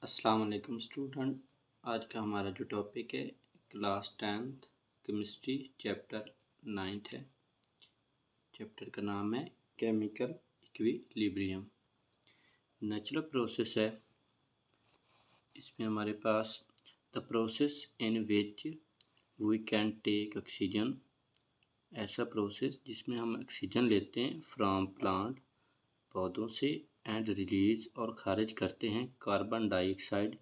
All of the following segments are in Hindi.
अस्सलाम वालेकुम स्टूडेंट। आज का हमारा जो टॉपिक है class 10th chemistry chapter 9th है। चैप्टर का नाम है केमिकल इक्विलिब्रियम। नेचुरल प्रोसेस है। इसमें हमारे पास the process in which we can take oxygen, ऐसा प्रोसेस जिसमें हम ऑक्सीजन लेते हैं फ्रॉम प्लांट, पौधों से, एंड रिलीज और खारिज करते हैं carbon dioxide.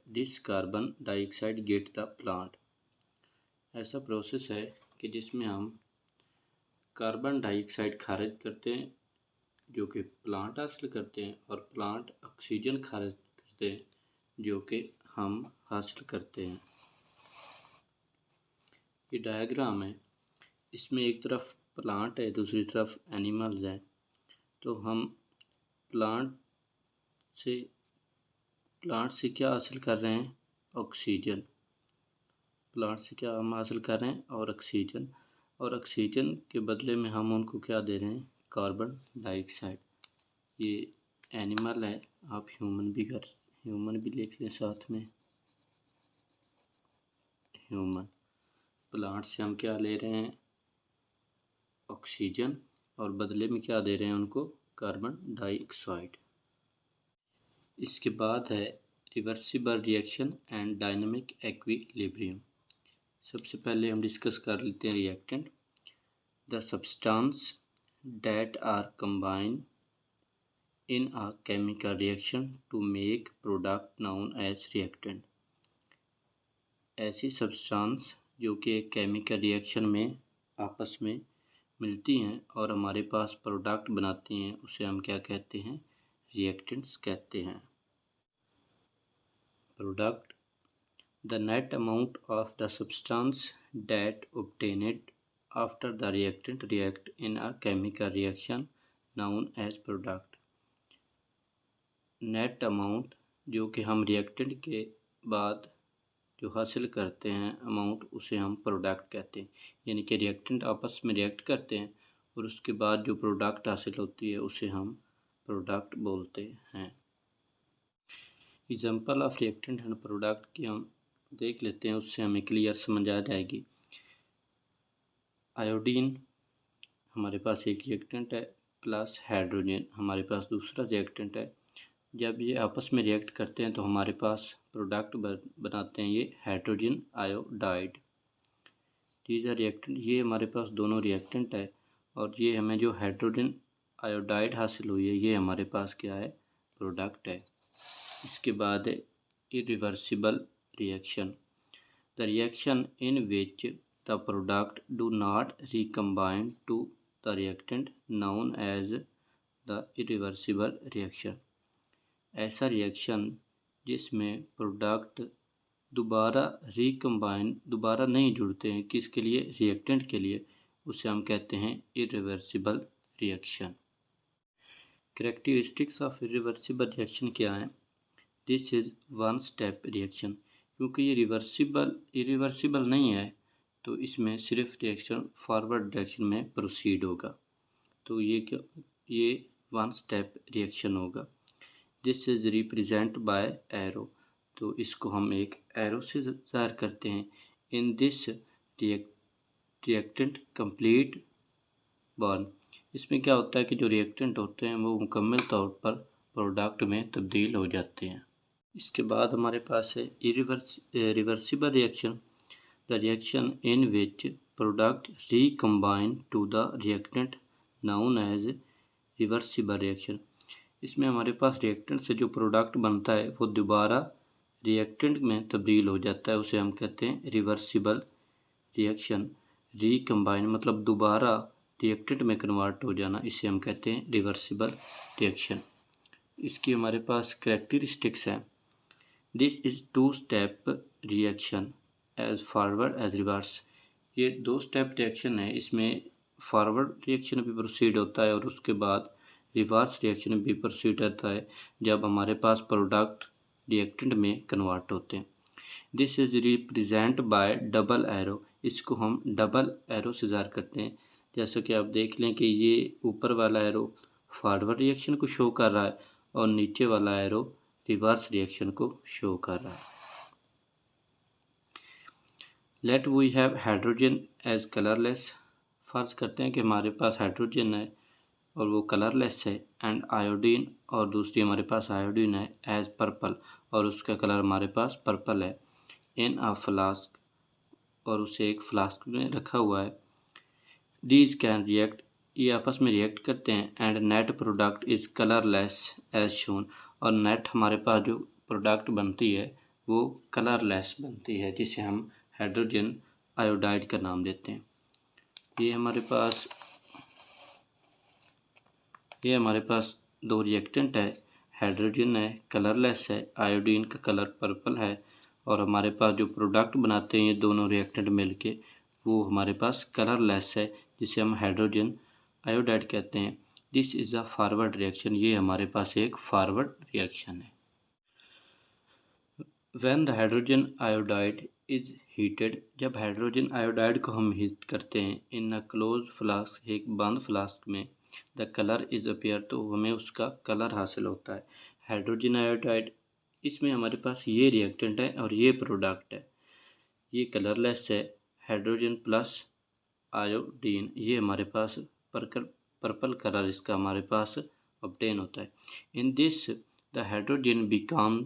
This carbon dioxide get the plant. ऐसा प्रोसेस है कि जिसमें हम कार्बन डाइऑक्साइड खारिज करते हैं जो कि प्लांट हासिल करते हैं, और प्लांट ऑक्सीजन खारिज करते हैं जो कि हम हासिल करते हैं। ये डायग्राम है। इसमें एक तरफ प्लांट है, दूसरी तरफ एनिमल्स हैं। तो हम प्लांट से क्या हासिल कर रहे हैं? ऑक्सीजन। प्लांट से क्या हम हासिल कर रहे हैं? और ऑक्सीजन। और ऑक्सीजन के बदले में हम उनको क्या दे रहे हैं? Carbon dioxide. ये एनिमल है। आप ह्यूमन भी लिख लें साथ में। ह्यूमन। प्लांट से हम क्या ले रहे हैं? ऑक्सीजन, और बदले में क्या दे रहे हैं उनको? Carbon dioxide. इसके बाद है reversible reaction and dynamic equilibrium. सबसे पहले हम डिस्कस कर लेते हैं reactant. The substance that are combined in a chemical reaction to make product known as reactant. ऐसी सब्सटेंस जो कि एक केमिकल रिएक्शन में आपस में मिलती हैं और हमारे पास प्रोडक्ट बनाती हैं, उसे हम क्या कहते हैं? रिएक्टेंट्स कहते हैं। Product, the net amount of the substance that obtained after the reactant react in a chemical reaction known as product। Net amount जो कि हम रिएक्टेंट के बाद जो हासिल करते हैं अमाउंट, उसे हम प्रोडक्ट कहते हैं। यानी कि रिएक्टेंट आपस में रिएक्ट करते हैं और उसके बाद जो प्रोडक्ट हासिल होती है उसे हम प्रोडक्ट बोलते हैं। Example of reactant and product की हम देख लेते हैं, उससे हमें क्लियर समझ आ जाएगी। आयोडीन हमारे पास एक रिएक्टेंट है, प्लस हाइड्रोजन हमारे पास दूसरा रिएक्टेंट है। जब ये आपस में रिएक्ट करते हैं तो हमारे पास प्रोडक्ट बनाते हैं ये hydrogen iodide. These are reactant. ये हमारे पास दोनों रिएक्टेंट है, और ये हमें जो हाइड्रोजन आयोडाइड हासिल हुई है ये हमारे पास क्या है? प्रोडक्ट है। इसके बाद है irreversible reaction. The reaction in which the product do not recombine to the reactant known as the irreversible reaction। ऐसा रिएक्शन जिसमें प्रोडक्ट दोबारा नहीं जुड़ते हैं, किसके लिए? रिएक्टेंट के लिए, उसे हम कहते हैं irreversible reaction. Characteristics of irreversible reaction क्या है? This is one step reaction. क्योंकि ये इरिवर्सिबल नहीं है तो इसमें सिर्फ रिएक्शन फॉरवर्ड डायरेक्शन में प्रोसीड होगा। तो ये वन स्टेप रिएक्शन होगा। This is represent by arrow. तो इसको हम एक एरो से ज़ाहिर करते हैं। In this reactant complete bond. इसमें क्या होता है कि जो रिएक्टेंट होते हैं वो मुकम्मल तौर पर प्रोडक्ट में तब्दील हो जाते हैं। इसके बाद हमारे पास है reversible reaction. The reaction in which product recombine to the reactant known as reversible reaction. इसमें हमारे पास रिएक्टेंट से जो प्रोडक्ट बनता है वो दोबारा रिएक्टेंट में तब्दील हो जाता है, उसे हम कहते हैं रिवर्सिबल रिएक्शन। रिकम्बाइन मतलब दोबारा रिएक्टेंट में कन्वर्ट हो जाना, इसे हम कहते हैं रिवर्सिबल रिएक्शन। इसकी हमारे पास कैरेक्टरिस्टिक्स हैं। This is two step reaction as forward as reverse. ये दो स्टेप रिएक्शन है। इसमें फॉरवर्ड रिएक्शन भी प्रोसीड होता है और उसके बाद रिवर्स रिएक्शन भी प्रोसीड होता है जब हमारे पास प्रोडक्ट रिएक्टेंट में कन्वर्ट होते हैं। This is represent by double arrow. इसको हम डबल एरो से ज़ाहिर करते हैं। जैसा कि आप देख लें कि ये ऊपर वाला एरो फॉरवर्ड रिएक्शन को शो कर रहा है और नीचे वाला एरो रिवर्स रिएक्शन को शो कर रहा है। Let we have hydrogen as colourless. फर्ज करते हैं कि हमारे पास हाइड्रोजन है और वो कलरलेस है, एंड आयोडीन, और दूसरी हमारे पास आयोडीन है एज पर्पल, और उसका कलर हमारे पास पर्पल है, इन अ फ्लास्क, और उसे एक फ्लास्क में रखा हुआ है। दीज कैन रिएक्ट, ये आपस में रिएक्ट करते हैं, and net product is colourless as shown, और नेट हमारे पास जो प्रोडक्ट बनती है वो कलरलेस बनती है, जिसे हम हाइड्रोजन आयोडाइड का नाम देते हैं। ये हमारे पास दो रिएक्टेंट है, हाइड्रोजन है कलरलेस है, आयोडीन का कलर पर्पल है, और हमारे पास जो प्रोडक्ट बनाते हैं ये दोनों रिएक्टेंट मिलके वो हमारे पास कलरलेस है, जिसे हम हाइड्रोजन आयोडाइड कहते हैं। This is a forward reaction, ये हमारे पास एक फॉरवर्ड रिएक्शन है। When the hydrogen iodide is heated, जब हाइड्रोजन आयोडाइड को हम हीट करते हैं इन अ क्लोज फ्लास्क, एक बंद फ्लास्क में, द कलर इज अपीयर, तो हमें उसका कलर हासिल होता है। हाइड्रोजन आयोडाइड, इसमें हमारे पास ये रिएक्टेंट है और ये प्रोडक्ट है, ये कलरलेस है, हाइड्रोजन प्लस आयोडीन, ये हमारे पास पर्पल कलर इसका हमारे पास ऑब्टेन होता है। In this the hydrogen become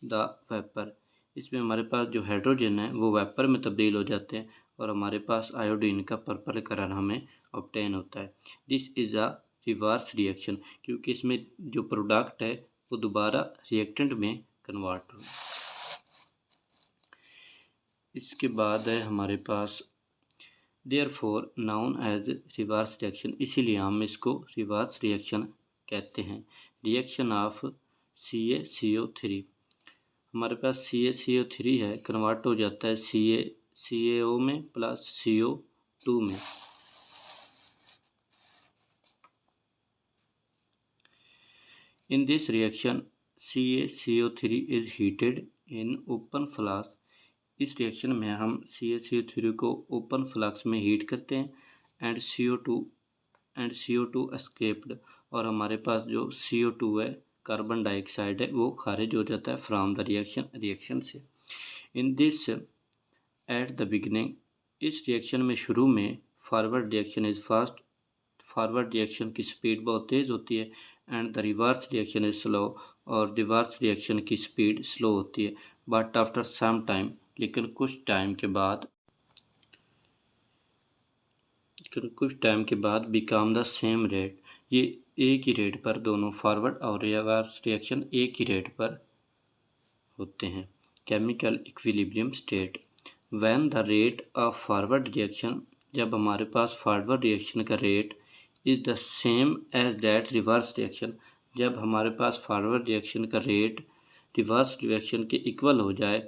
the vapour, इसमें हमारे पास जो हाइड्रोजन है वो वेपर में तब्दील हो जाते हैं और हमारे पास आयोडीन का पर्पल कलर हमें ऑब्टेन होता है। This is a reverse reaction, क्योंकि इसमें जो प्रोडक्ट है वो दोबारा रिएक्टेंट में कन्वर्ट हो। इसके बाद है हमारे पास therefore known as reverse reaction, इसीलिए हम इसको रिवर्स रिएक्शन कहते हैं। रिएक्शन ऑफ CaCO3, हमारे पास CaCO3 है, कन्वर्ट हो जाता है CaO में प्लस CO2 में। In this reaction CaCO3 is heated in open flask, इस रिएक्शन में हम CaCO3 को ओपन फ्लास्क में हीट करते हैं, एंड CO2 एस्केप्ड, और हमारे पास जो CO2 है कार्बन डाइऑक्साइड है वो खारिज हो जाता है फ्रॉम द रिएक्शन से। In this at the beginning, इस रिएक्शन में शुरू में forward reaction is fast, forward reaction की स्पीड बहुत तेज़ होती है, and the reverse reaction is slow, और रिवर्स रिएक्शन की स्पीड स्लो होती है। बट आफ्टर सम टाइम, लेकिन कुछ टाइम के बाद बिकम द सेम रेट, ये एक ही रेट पर, दोनों फॉरवर्ड और रिवर्स रिएक्शन एक ही रेट पर होते हैं। Chemical equilibrium state, when the rate of forward reaction, जब हमारे पास फॉरवर्ड रिएक्शन का rate is the same as that reverse reaction, जब हमारे पास फॉरवर्ड रिएक्शन का रेट रिवर्स रिएक्शन के इक्वल हो जाए,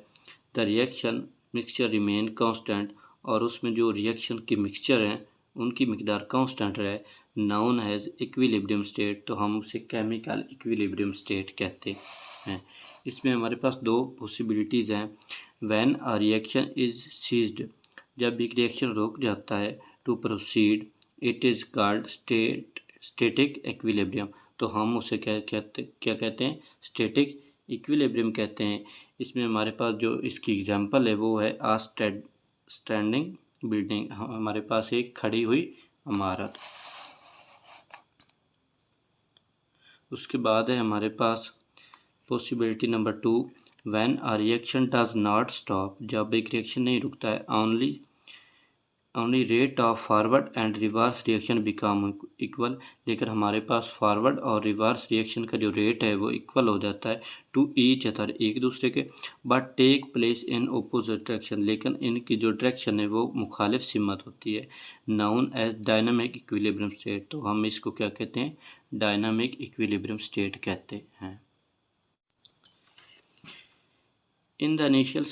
the reaction mixture remain constant, और उसमें जो रिएक्शन की मिक्सचर हैं उनकी मिकदार कांस्टेंट रहे, नाउन एज इक्विलिब्रियम स्टेट, तो हम उसे केमिकल इक्विलिब्रियम स्टेट कहते हैं। इसमें हमारे पास दो पॉसिबिलिटीज़ हैं। When a reaction is ceased, जब एक रिएक्शन रुक जाता है, to proceed, it is called static equilibrium, तो हम उसे क्या कहते हैं, स्टैटिक इक्विलिब्रियम कहते हैं। इसमें हमारे पास जो इसकी एग्जांपल है वो है आ स्टैंडिंग बिल्डिंग, हमारे पास एक खड़ी हुई इमारत। उसके बाद है हमारे पास possibility number 2, when a reaction does not stop, जब एक रिएक्शन नहीं रुकता है, only rate of forward and reverse reaction become equal, लेकिन हमारे पास फॉरवर्ड और रिवर्स रिएक्शन का जो रेट है वो इक्वल हो जाता है टू ईच अदर, एक दूसरे के, but take place in opposite direction, लेकिन इनकी जो डायरेक्शन है वो मुखालिफ सिमत होती है। Known as dynamic equilibrium state, तो हम इसको क्या कहते हैं, डायनामिक इक्विलिब्रियम स्टेट कहते हैं। इन द इनिशियल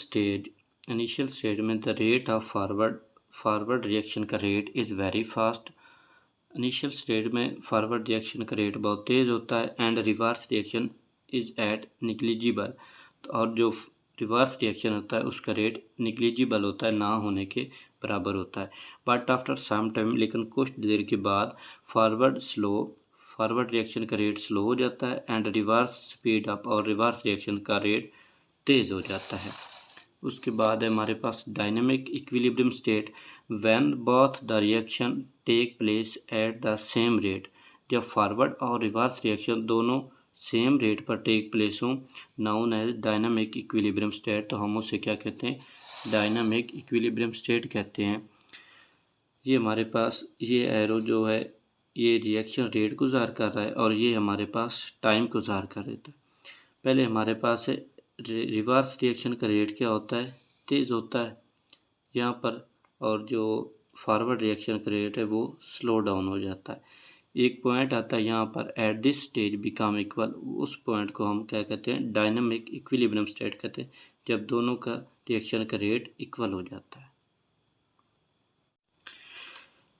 स्टेज में the rate of forward reaction का rate is very fast, initial stage में फॉरवर्ड रिएक्शन का रेट बहुत तेज़ होता है, and reverse reaction is at negligible, और जो रिवर्स रिएक्शन होता है उसका रेट निग्लिजिबल होता है, ना होने के बराबर होता है। बट आफ्टर सम टाइम, लेकिन कुछ देर के बाद फॉरवर्ड फॉरवर्ड रिएक्शन का रेट स्लो हो जाता है एंड रिवर्स स्पीड अप, और रिवर्स रिएक्शन का रेट तेज़ हो जाता है। उसके बाद है हमारे पास dynamic equilibrium state, when both the reaction take place at the same rate. जब फॉरवर्ड और रिवर्स रिएक्शन दोनों सेम रेट पर टेक प्लेस हों, known as dynamic equilibrium state. तो हम उसे क्या कहते हैं? डायनामिक इक्विलिब्रियम स्टेट कहते हैं। ये हमारे पास ये एरो जो है ये रिएक्शन रेट को ज़ाहिर कर रहा है और ये हमारे पास टाइम को ज़ाहिर कर देता है। पहले हमारे पास है रिवर्स रिएक्शन का रेट क्या होता है? तेज़ होता है यहाँ पर, और जो फॉरवर्ड रिएक्शन का रेट है वो स्लो डाउन हो जाता है। एक पॉइंट आता है यहाँ पर, at this stage become equal. उस पॉइंट को हम क्या कहते हैं? डायनामिक इक्विलिब्रियम स्टेट कहते हैं, जब दोनों का रिएक्शन का रेट इक्वल हो जाता है।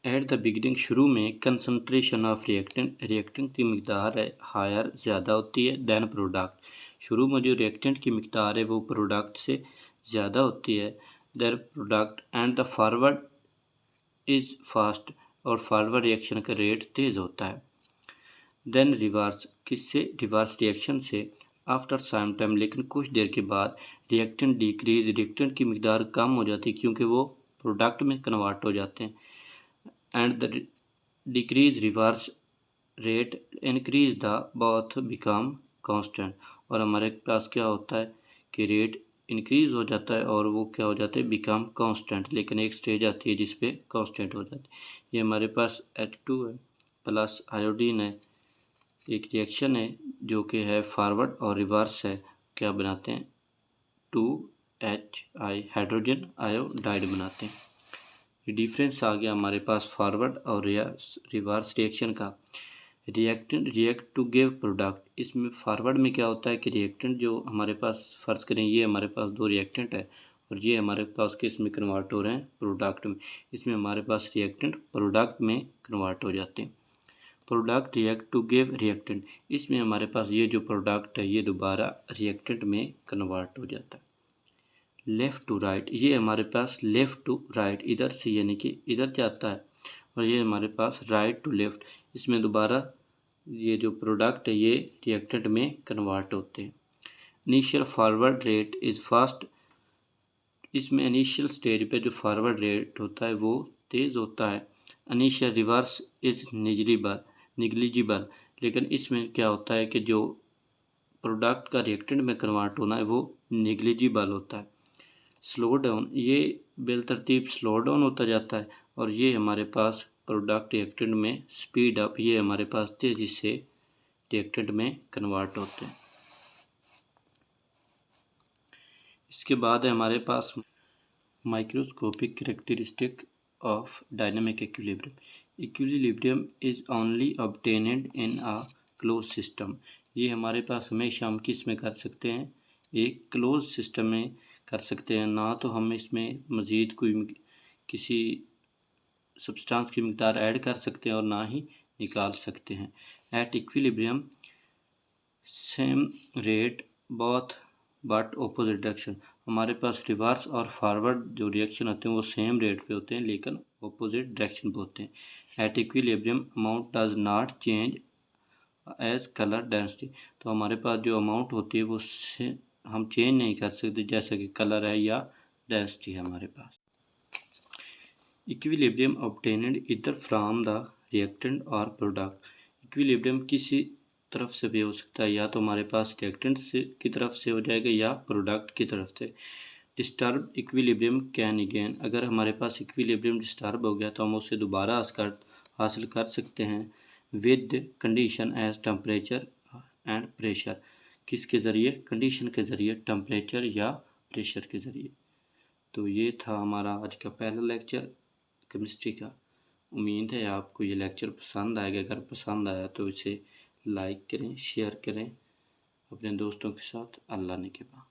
एट द बिगिनिंग, शुरू में कंसंट्रेशन ऑफ रिएक्टेंट की मकदार है हायर, ज़्यादा होती है, देन प्रोडक्ट। शुरू में जो रिएक्टेंट की मकदार है वो प्रोडक्ट से ज़्यादा होती है, then product. And the forward is fast, और फॉरवर्ड रिएक्शन का रेट तेज़ होता है। देन रिवर्स, किससे? रिवर्स रिएक्शन से। आफ्टर सम टाइम, लेकिन कुछ देर के बाद, रिएक्टेंट डिक्रीज, रिएक्टेंट की मकदार कम हो जाती है क्योंकि वो प्रोडक्ट में कन्वर्ट हो जाते हैं। And the decrease reverse rate increase the both become constant. और हमारे पास क्या होता है कि रेट इंक्रीज हो जाता है और वो क्या हो जाता है? Become constant. लेकिन एक स्टेज आती है जिस पे कांस्टेंट हो जाती है। ये हमारे पास H2 है प्लस आयोडीन है, एक रिएक्शन है जो कि है फॉरवर्ड और रिवर्स है, क्या बनाते हैं? 2HI हाइड्रोजन आयोडाइड बनाते हैं। ये डिफरेंस आ गया हमारे पास फॉरवर्ड और रिवर्स रिएक्शन का। Reactant react to give product, इसमें फॉरवर्ड में क्या होता है कि रिएक्टेंट जो हमारे पास, फ़र्ज़ करें ये हमारे पास दो रिएक्टेंट है और ये हमारे पास किस में कन्वर्ट हो रहे हैं? प्रोडक्ट में। इसमें हमारे पास रिएक्टेंट प्रोडक्ट में कन्वर्ट हो जाते हैं। Product react to give reactant, इसमें हमारे पास ये जो प्रोडक्ट है ये दोबारा रिएक्टेंट में कन्वर्ट हो जाता है। लेफ़्ट टू राइट, ये हमारे पास लेफ़्ट टू राइट, इधर से यानी कि इधर जाता है, और ये हमारे पास राइट टू लेफ़्ट, इसमें दोबारा ये जो प्रोडक्ट है ये रिएक्टेंट में कन्वर्ट होते हैं। Initial forward rate is fast, इसमें इनिशियल स्टेज पे जो फॉरवर्ड रेट होता है वो तेज़ होता है। इनिशियल रिवर्स इज़ निग्लिजिबल, लेकिन इसमें क्या होता है कि जो प्रोडक्ट का रिएक्टेंट में कन्वर्ट होना है वो निग्लिजिबल होता है। स्लो डाउन, ये बेलतरतीब स्लो डाउन होता जाता है, और ये हमारे पास प्रोडक्ट रिएक्टेंट में स्पीड अप, ये हमारे पास तेज़ी से रिएक्टेंट में कन्वर्ट होते हैं। इसके बाद है हमारे पास microscopic characteristic of dynamic equilibrium. Equilibrium is only obtained in a close system, ये हमारे पास हमेशा हम किस में कर सकते हैं? एक क्लोज सिस्टम में कर सकते हैं, ना तो हम इसमें मज़ीद कोई किसी सब्सटेंस की मकदार ऐड कर सकते हैं और ना ही निकाल सकते हैं। At equilibrium same rate both but opposite direction, हमारे पास रिवर्स और फॉरवर्ड जो रिएक्शन होते हैं वो सेम रेट पे होते हैं लेकिन ऑपोजिट डायरेक्शन पे होते हैं। At equilibrium amount does not change as colour density, तो हमारे पास जो अमाउंट होती है वो हम चेंज नहीं कर सकते, जैसा कि कलर है या डेंसिटी है हमारे पास। इक्विलिब्रियम ऑब्टेन्ड इधर फ्रॉम द रिएक्टेंट और प्रोडक्ट, इक्विलिब्रियम किसी तरफ से भी हो सकता है, या तो हमारे पास रिएक्टेंट से की तरफ से हो जाएगा या प्रोडक्ट की तरफ से। डिस्टर्ब इक्विलिब्रियम कैन अगेन, अगर हमारे पास इक्विलिब्रियम डिस्टर्ब हो गया तो हम उसे दोबारा हासिल कर सकते हैं with condition as temperature and pressure, किसके ज़रिए? कंडीशन के ज़रिए, टेम्परेचर या प्रेशर के ज़रिए। तो ये था हमारा आज का पहला लेक्चर केमिस्ट्री का। उम्मीद है आपको ये लेक्चर पसंद आएगा। अगर पसंद आया तो इसे लाइक करें, शेयर करें अपने दोस्तों के साथ। अल्लाह ने के बाद।